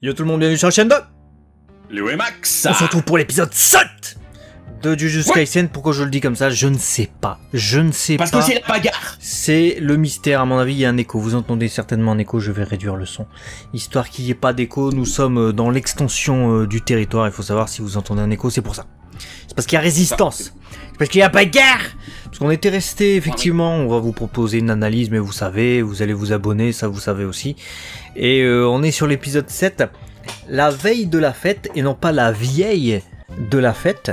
Yo tout le monde, bienvenue sur la chaîne de Léo et Max. On se retrouve pour l'épisode 7 de Jujutsu Kaisen. Pourquoi je le dis comme ça, je ne sais pas. Je ne sais pas. Parce que c'est la bagarre. C'est le mystère, à mon avis, il y a un écho. Vous entendez certainement un écho, je vais réduire le son. Histoire qu'il n'y ait pas d'écho, nous sommes dans l'extension du territoire. Il faut savoir si vous entendez un écho, c'est pour ça. C'est parce qu'il y a résistance. C'est parce qu'il n'y a pas de guerre. Parce qu'on était resté, effectivement, on va vous proposer une analyse, mais vous savez, vous allez vous abonner, ça vous savez aussi. Et on est sur l'épisode 7, la veille de la fête, et non pas la vieille de la fête.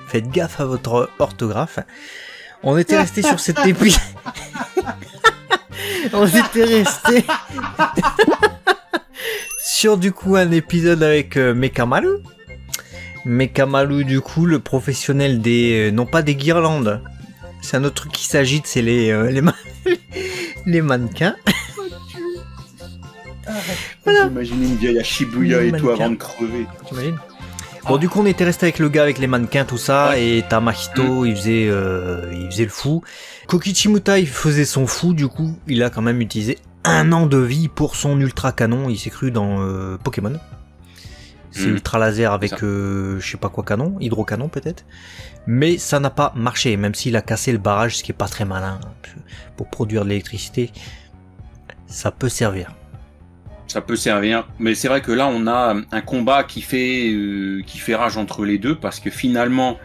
Faites gaffe à votre orthographe. On était resté sur cet épisode. On était resté sur du coup un épisode avec Mekamaru. Mekamaru, du coup, le professionnel des... non pas des guirlandes. C'est un autre truc qui s'agite, c'est les mannequins. Voilà. J'imagine une vieille à Shibuya et tout avant de crever. T'imagines? Bon, du coup, on était resté avec le gars avec les mannequins, tout ça, et Tamahito, il faisait le fou. Kokichimuta, il faisait son fou, du coup, il a quand même utilisé 1 an de vie pour son ultra canon. Il s'est cru dans Pokémon. C'est ultra laser avec je sais pas quoi canon, hydrocanon peut-être. Mais ça n'a pas marché, même s'il a cassé le barrage, ce qui est pas très malin. Pour produire de l'électricité, ça peut servir. Ça peut servir, mais c'est vrai que là on a un combat qui fait rage entre les deux, parce que finalement,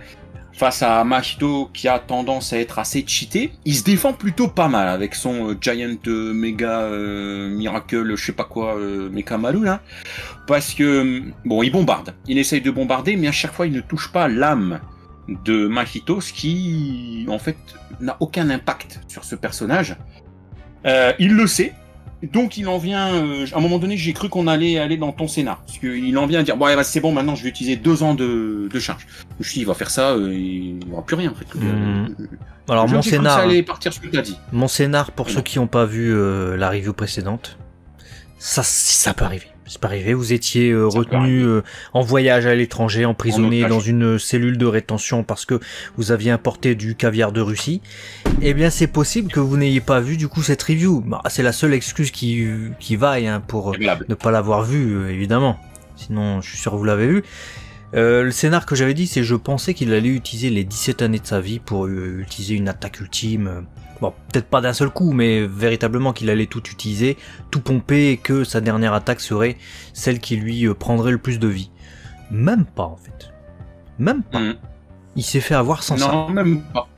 face à Mahito qui a tendance à être assez cheaté, il se défend plutôt pas mal avec son Giant Mega Miracle, je sais pas quoi, Mekamaru là, parce que bon, il bombarde, il essaye de bombarder, mais à chaque fois il ne touche pas l'âme de Mahito, ce qui en fait n'a aucun impact sur ce personnage. Il le sait. Donc il en vient, à un moment donné j'ai cru qu'on allait aller dans ton scénar, parce qu'il en vient à dire bon c'est bon, maintenant je vais utiliser 2 ans de charge. Je me suis dit il va faire ça, il n'y aura plus rien en fait. Alors mon scénar, allait partir ce que tu as dit. Mon scénar pour ceux qui n'ont pas vu la review précédente, ça peut arriver. C'est pas arrivé, vous étiez retenu en voyage à l'étranger, emprisonné dans une cellule de rétention parce que vous aviez importé du caviar de Russie. Eh bien c'est possible que vous n'ayez pas vu du coup cette review. Bah, c'est la seule excuse qui vaille hein, pour ne pas l'avoir vu évidemment. Sinon je suis sûr que vous l'avez vu. Le scénar que j'avais dit, c'est je pensais qu'il allait utiliser les 17 années de sa vie pour utiliser une attaque ultime. Bon, peut-être pas d'un seul coup, mais véritablement qu'il allait tout utiliser, tout pomper, et que sa dernière attaque serait celle qui lui prendrait le plus de vie. Même pas, en fait. Même pas. Il s'est fait avoir sans ça. Non, même pas.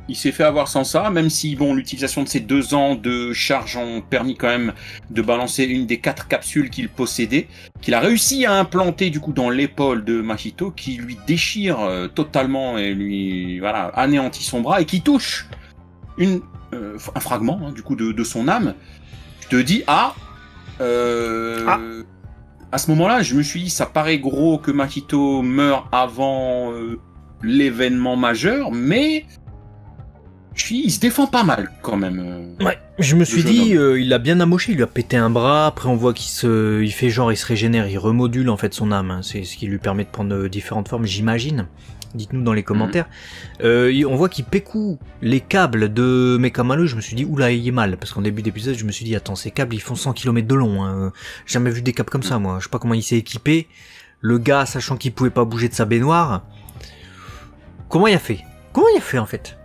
Il s'est fait avoir sans ça, même si bon, l'utilisation de ces 2 ans de charge ont permis quand même de balancer une des 4 capsules qu'il possédait, qu'il a réussi à implanter du coup dans l'épaule de Mahito, qui lui déchire totalement et lui anéantit son bras et qui touche un fragment hein, du coup de son âme. Je te dis à ce moment-là, je me suis dit ça paraît gros que Mahito meure avant l'événement majeur, mais il se défend pas mal quand même. Ouais, je me suis dit, il l'a bien amoché, il lui a pété un bras, après on voit il fait genre, il se régénère, il remodule en fait son âme, hein. C'est ce qui lui permet de prendre différentes formes, j'imagine. Dites-nous dans les commentaires. On voit qu'il pécou les câbles de Mekamaru, je me suis dit, oula, il est mal, parce qu'en début d'épisode, je me suis dit, attends, ces câbles, ils font 100 km de long, hein. J'ai jamais vu des câbles comme ça, moi. Je sais pas comment il s'est équipé. Le gars, sachant qu'il pouvait pas bouger de sa baignoire. Comment il a fait en fait?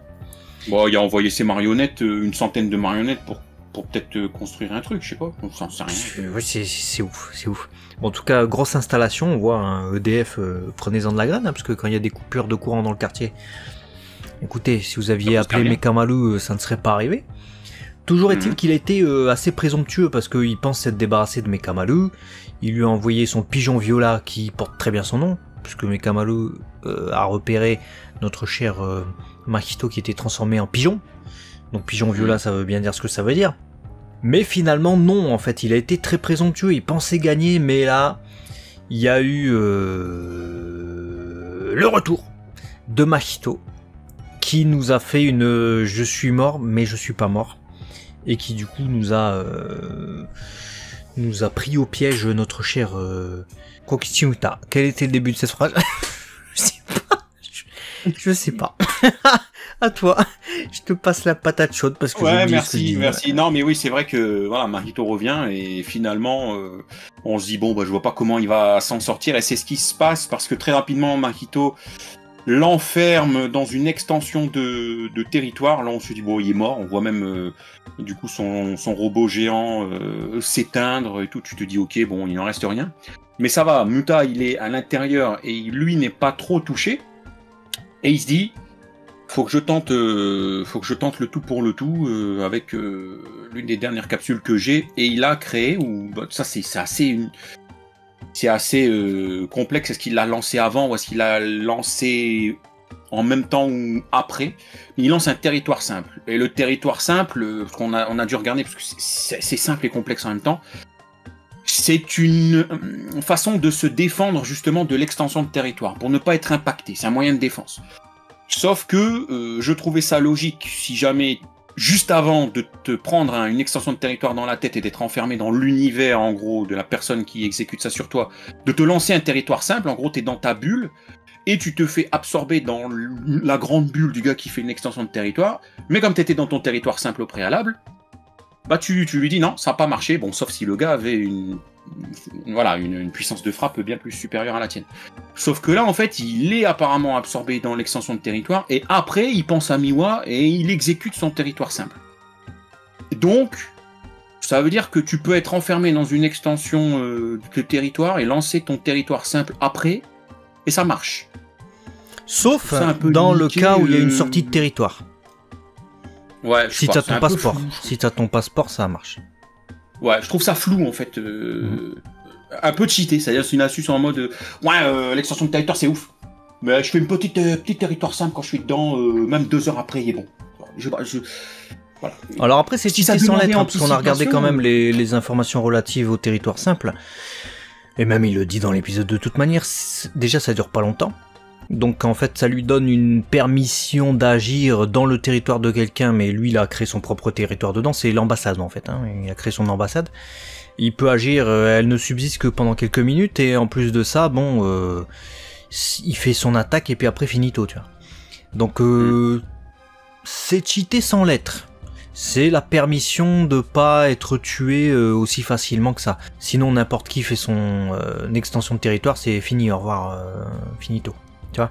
Bon, il a envoyé ses marionnettes, une centaine de marionnettes pour peut-être construire un truc, je sais pas, on s'en sait rien. Ouais, c'est ouf, c'est ouf. Bon, en tout cas, grosse installation, on voit un EDF, prenez-en de la graine, hein, parce que quand il y a des coupures de courant dans le quartier, écoutez, si vous aviez appelé Mekamaru, ça ne serait pas arrivé. Toujours est-il qu'il a été assez présomptueux, parce qu'il pense s'être débarrassé de Mekamaru, il lui a envoyé son pigeon viola, qui porte très bien son nom, puisque Mekamaru a repéré notre cher Mahito qui était transformé en pigeon. Donc pigeon viola, ça veut bien dire ce que ça veut dire. Mais finalement non, en fait, il a été très présomptueux, il pensait gagner, mais là, il y a eu le retour de Mahito, qui nous a fait une je suis mort, mais je suis pas mort, et qui du coup nous a pris au piège notre cher Kokichimuta. Quel était le début de cette phrase? Je sais pas. À toi. Je te passe la patate chaude parce que ouais, merci. Non, mais oui, c'est vrai que voilà, Mahito revient et finalement, on se dit bon, bah, je vois pas comment il va s'en sortir et c'est ce qui se passe parce que très rapidement, Mahito l'enferme dans une extension de territoire. Là, on se dit bon, il est mort. On voit même du coup son robot géant s'éteindre et tout. Tu te dis ok, bon, il n'en reste rien. Mais ça va, Muta, il est à l'intérieur et lui n'est pas trop touché. Et il se dit, faut que je tente le tout pour le tout avec l'une des dernières capsules que j'ai. Et il a créé, ou bah, ça c'est assez complexe. Est-ce qu'il l'a lancé avant ou est-ce qu'il l'a lancé en même temps ou après? Il lance un territoire simple. Et le territoire simple, on a dû regarder parce que c'est simple et complexe en même temps. C'est une façon de se défendre justement de l'extension de territoire, pour ne pas être impacté. C'est un moyen de défense. Sauf que je trouvais ça logique, si jamais, juste avant de te prendre une extension de territoire dans la tête et d'être enfermé dans l'univers, en gros, de la personne qui exécute ça sur toi, de te lancer un territoire simple, en gros, t'es dans ta bulle, et tu te fais absorber dans la grande bulle du gars qui fait une extension de territoire, mais comme t'étais dans ton territoire simple au préalable, bah tu lui dis non, ça n'a pas marché, bon, sauf si le gars avait une puissance de frappe bien plus supérieure à la tienne. Sauf que là, en fait, il est apparemment absorbé dans l'extension de territoire, et après, il pense à Miwa, et il exécute son territoire simple. Donc, ça veut dire que tu peux être enfermé dans une extension de territoire, et lancer ton territoire simple après, et ça marche. Sauf dans le cas où il y a une sortie de territoire. Ouais, si t'as ton passeport. Si t'as ton passeport, ça marche. Ouais, je trouve ça flou en fait. Un peu cheaté, c'est-à-dire c'est une astuce en mode l'extension de territoire c'est ouf. Mais je fais une petite territoire simple quand je suis dedans, même 2 heures après il est bon. Voilà. Alors après c'est cheaté sans lettres, parce qu'on a regardé quand même les informations relatives au territoire simple. Et même il le dit dans l'épisode de toute manière, déjà ça dure pas longtemps. Donc en fait ça lui donne une permission d'agir dans le territoire de quelqu'un, mais lui il a créé son propre territoire dedans, c'est l'ambassade en fait, hein. Il a créé son ambassade. Il peut agir, elle ne subsiste que pendant quelques minutes, et en plus de ça, bon, il fait son attaque et puis après finito, tu vois. Donc c'est cheaté sans lettres. C'est la permission de pas être tué aussi facilement que ça. Sinon n'importe qui fait son extension de territoire, c'est fini, au revoir, finito. Tu vois.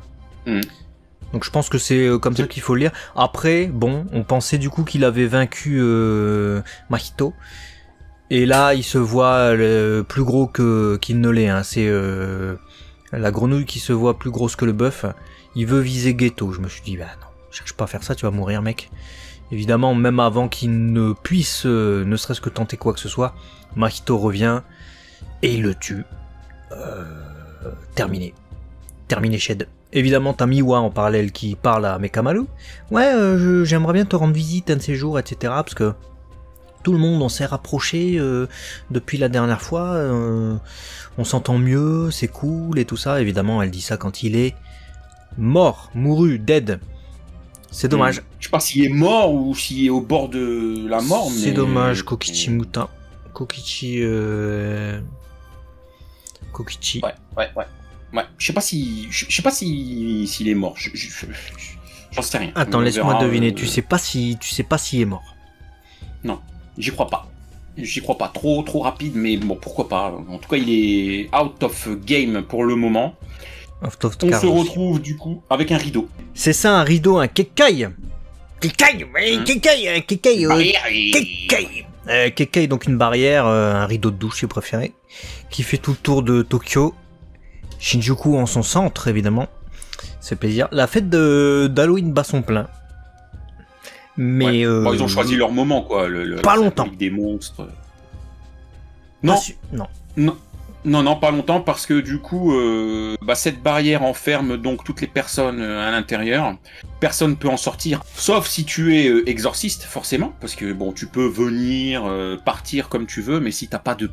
Donc je pense que c'est comme ça qu'il faut le lire. Après, bon, on pensait du coup qu'il avait vaincu Mahito. Et là, il se voit plus gros qu'il ne l'est. Hein. C'est la grenouille qui se voit plus grosse que le bœuf. Il veut viser Geto. Je me suis dit, bah non, cherche pas à faire ça, tu vas mourir, mec. Évidemment, même avant qu'il ne puisse ne serait-ce que tenter quoi que ce soit, Mahito revient et il le tue. Terminé. Terminé Shed. Évidemment, t'as Miwa en parallèle qui parle à Mekamaru. Ouais, j'aimerais bien te rendre visite un de ces jours, etc. Parce que tout le monde on s'est rapproché depuis la dernière fois. On s'entend mieux, c'est cool et tout ça. Évidemment, elle dit ça quand il est mort, mouru, dead. C'est dommage. Je sais pas s'il est mort ou s'il est au bord de la mort. C'est dommage, Kokichi Muta. Kokichi. Kokichi. Ouais. Je sais pas s'il est mort. J'en sais rien. Attends, laisse-moi deviner. Tu sais pas s'il est mort. Non, j'y crois pas. Trop rapide, mais bon, pourquoi pas. En tout cas, il est out of game pour le moment. On se retrouve du coup avec un rideau. C'est ça, un rideau, un Kekkai. Kekkai, donc une barrière, un rideau de douche si vous préférez, qui fait tout le tour de Tokyo. Shinjuku en son centre, évidemment. C'est plaisir. La fête d'Halloween bat son plein. Mais ils ont choisi leur moment, quoi. Pas longtemps. Des monstres. Non, pas longtemps, parce que du coup, cette barrière enferme donc toutes les personnes à l'intérieur. Personne peut en sortir, sauf si tu es exorciste, forcément, parce que bon, tu peux venir, partir comme tu veux, mais si t'as pas de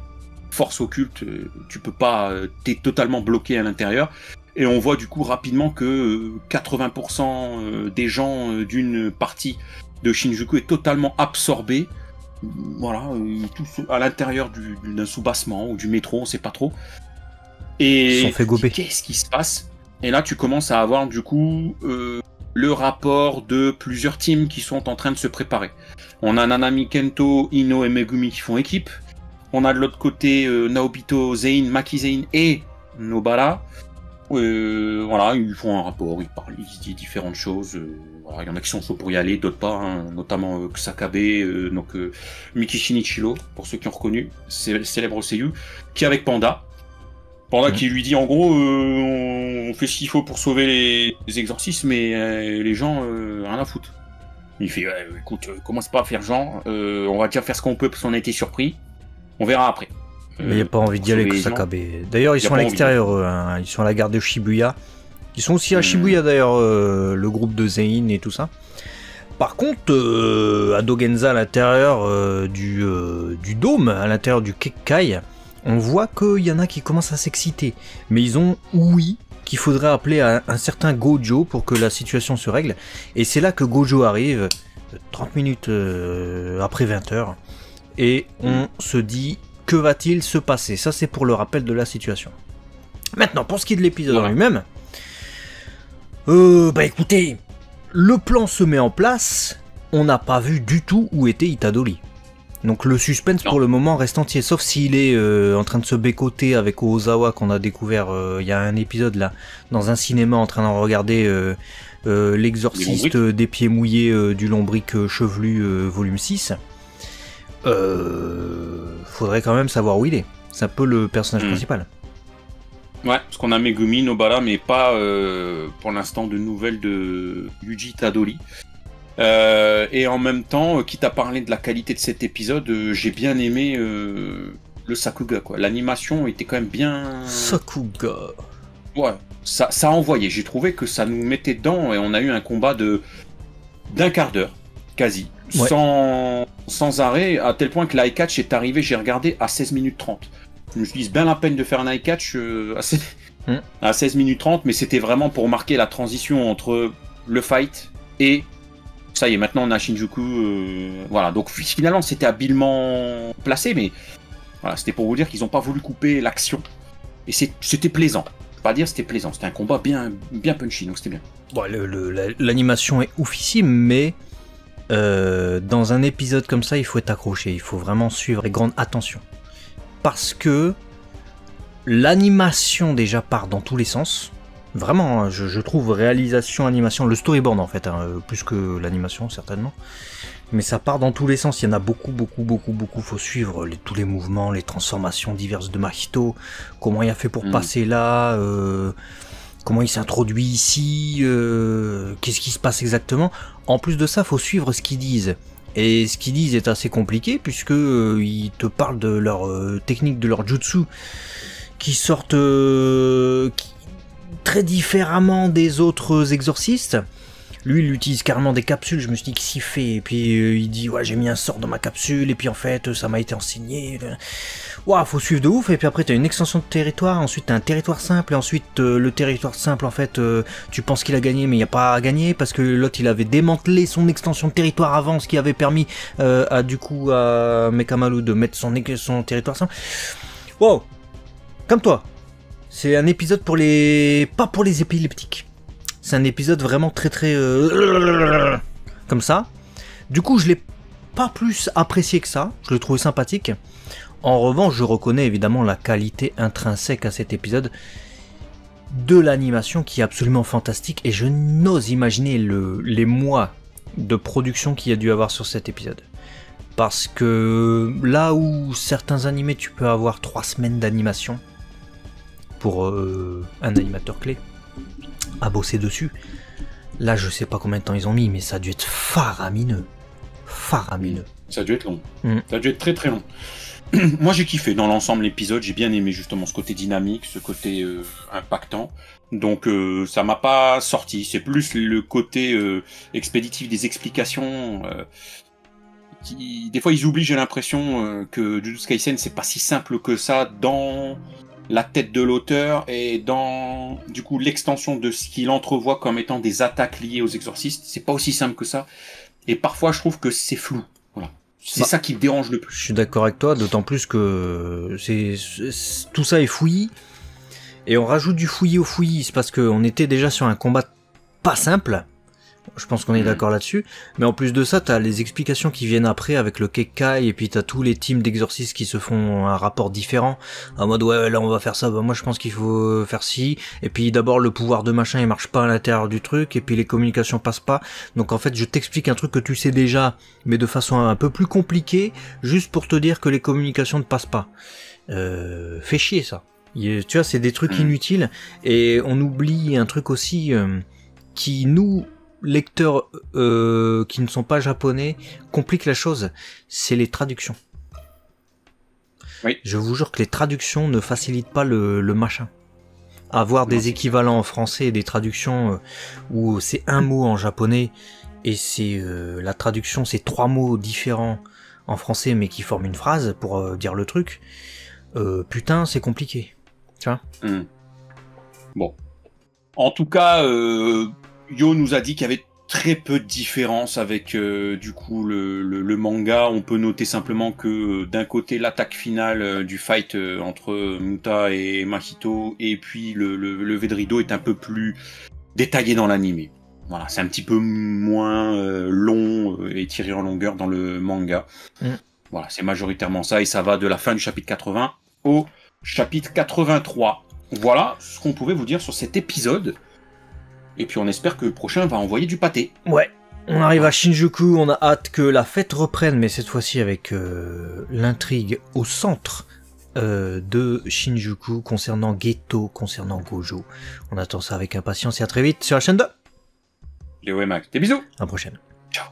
force occulte, tu peux pas, t'es totalement bloqué à l'intérieur. Et on voit du coup rapidement que 80% des gens d'une partie de Shinjuku est totalement absorbé. Voilà, tout à l'intérieur d'un soubassement ou du métro, on sait pas trop. Et ils sont fait gober. Qu'est-ce qui se passe? Et là, tu commences à avoir du coup le rapport de plusieurs teams qui sont en train de se préparer. On a Nanami Kento, Ino et Megumi qui font équipe. On a de l'autre côté Naobito, Zein, Maki Zein et Nobara. Voilà, ils font un rapport, ils parlent, ils se disent différentes choses. Voilà, il y en a qui sont chauds pour y aller, d'autres pas, hein, notamment Kusakabe, donc Miki Shinichiro, pour ceux qui ont reconnu, célèbre Seiyu, qui est avec Panda. Panda qui lui dit en gros, on fait ce qu'il faut pour sauver les exorcismes, mais les gens, rien à foutre. Il fait, écoute, commence pas à faire genre, on va déjà faire ce qu'on peut parce qu'on a été surpris, on verra après. Mais il n'y a pas envie d'y aller avec Kusakabe. D'ailleurs, ils sont à l'extérieur, hein, ils sont à la gare de Shibuya. Ils sont aussi à Shibuya d'ailleurs, le groupe de Zein et tout ça. Par contre, à Dogenza, à l'intérieur du dôme, à l'intérieur du Kekkai, on voit qu'il y en a qui commencent à s'exciter. Mais ils ont ouï qu'il faudrait appeler un certain Gojo pour que la situation se règle. Et c'est là que Gojo arrive, 30 minutes après 20h. Et on se dit, que va-t-il se passer? Ça, c'est pour le rappel de la situation. Maintenant, pour ce qui est de l'épisode en lui-même, bah écoutez, le plan se met en place, on n'a pas vu du tout où était Itadori. Donc le suspense pour le moment reste entier, sauf s'il est en train de se bécoter avec Ozawa qu'on a découvert il y a un épisode là, dans un cinéma en train de regarder l'exorciste des pieds mouillés du lombric chevelu volume 6. Faudrait quand même savoir où il est, c'est un peu le personnage principal. Ouais, parce qu'on a Megumi, Nobara, mais pas pour l'instant de nouvelles de Yuji Itadori. Et en même temps, quitte à parler de la qualité de cet épisode, j'ai bien aimé le Sakuga, quoi. L'animation était quand même bien... Sakuga. Ouais, ça envoyait. J'ai trouvé que ça nous mettait dedans et on a eu un combat d'un quart d'heure, quasi. Ouais. Sans arrêt, à tel point que la high catch est arrivée, j'ai regardé, à 16 minutes 30. Je me suis dit, c'est bien la peine de faire un high catch à 16 minutes 30, mais c'était vraiment pour marquer la transition entre le fight et... Ça y est, maintenant on a Shinjuku. Voilà, donc finalement c'était habilement placé, mais voilà, c'était pour vous dire qu'ils n'ont pas voulu couper l'action. Et c'était plaisant. Je vais pas dire c'était plaisant, c'était un combat bien punchy, donc c'était bien. Bon, l'animation est oufissime, mais dans un épisode comme ça, il faut être accroché, il faut vraiment suivre avec grande attention. Parce que l'animation déjà part dans tous les sens. Vraiment, je trouve réalisation, animation, le storyboard en fait, plus que l'animation certainement. Mais ça part dans tous les sens, il y en a beaucoup, faut suivre tous les mouvements, les transformations diverses de Mahito, comment il a fait pour passer là, comment il s'introduit ici, qu'est-ce qui se passe exactement. En plus de ça, faut suivre ce qu'ils disent. Et ce qu'ils disent est assez compliqué, puisque ils te parlent de leur technique, de leur jutsu, qui sortent... très différemment des autres exorcistes. Lui, il utilise carrément des capsules. Je me suis dit, qu'est-ce qu'il fait? Et puis il dit, ouais, j'ai mis un sort dans ma capsule, et puis en fait, ça m'a été enseigné. Waouh, faut suivre de ouf. Et puis après, t'as une extension de territoire, ensuite t'as un territoire simple, et ensuite le territoire simple, en fait, tu penses qu'il a gagné, mais il n'y a pas à gagner, parce que l'autre, il avait démantelé son extension de territoire avant, ce qui avait permis à Mekamaru de mettre son territoire simple. Wow, comme toi. C'est un épisode pour pas pour les épileptiques. C'est un épisode vraiment très comme ça. Du coup, je l'ai pas plus apprécié que ça. Je le trouvais sympathique. En revanche, je reconnais évidemment la qualité intrinsèque à cet épisode de l'animation qui est absolument fantastique. Et je n'ose imaginer les mois de production qu'il y a dû avoir sur cet épisode. Parce que là où certains animés, tu peux avoir 3 semaines d'animation pour un animateur clé à bosser dessus. Là, je sais pas combien de temps ils ont mis, mais ça a dû être faramineux. Faramineux. Ça a dû être long. Ça a dû être très long. Moi, j'ai kiffé dans l'ensemble l'épisode. J'ai bien aimé justement ce côté dynamique, ce côté impactant. Donc, ça m'a pas sorti. C'est plus le côté expéditif des explications. Des fois, ils oublient, j'ai l'impression, que Jujutsu Kaisen, c'est pas si simple que ça dans la tête de l'auteur et dans du coup l'extension de ce qu'il entrevoit comme étant des attaques liées aux exorcistes. C'est pas aussi simple que ça. Et parfois, je trouve que c'est flou. Voilà. C'est ça qui me dérange le plus. Je suis d'accord avec toi, d'autant plus que tout ça est fouillis. Et on rajoute du fouillis au fouillis. C'est parce qu'on était déjà sur un combat pas simple. Je pense qu'on est d'accord là-dessus. Mais en plus de ça, t'as les explications qui viennent après avec le Kekkai, et puis t'as tous les teams d'exorcistes qui se font un rapport différent. En mode, ouais, là on va faire ça, bah moi je pense qu'il faut faire ci. Et puis d'abord le pouvoir de machin il marche pas à l'intérieur du truc, et puis les communications passent pas. Donc en fait je t'explique un truc que tu sais déjà, mais de façon un peu plus compliquée, juste pour te dire que les communications ne passent pas. Fait chier ça. Tu vois, c'est des trucs inutiles, et on oublie un truc aussi qui nous, lecteurs qui ne sont pas japonais, complique la chose, c'est les traductions. Oui. Je vous jure que les traductions ne facilitent pas le machin. Avoir des équivalents en français et des traductions où c'est un mot en japonais et c'est la traduction c'est 3 mots différents en français mais qui forment une phrase pour dire le truc, putain c'est compliqué. Tu vois. Bon. En tout cas, Yo nous a dit qu'il y avait très peu de différence avec du coup le manga. On peut noter simplement que d'un côté l'attaque finale du fight entre Muta et Mahito, et puis le lever de rideau est un peu plus détaillé dans l'animé. Voilà, c'est un petit peu moins long et tiré en longueur dans le manga. Voilà, c'est majoritairement ça, et ça va de la fin du chapitre 80 au chapitre 83. Voilà ce qu'on pouvait vous dire sur cet épisode. Et puis on espère que le prochain va envoyer du pâté. Ouais, on arrive à Shinjuku, on a hâte que la fête reprenne, mais cette fois-ci avec l'intrigue au centre de Shinjuku concernant Geto, concernant Gojo. On attend ça avec impatience et à très vite sur la chaîne 2. Léo et Max, des bisous. À la prochaine. Ciao.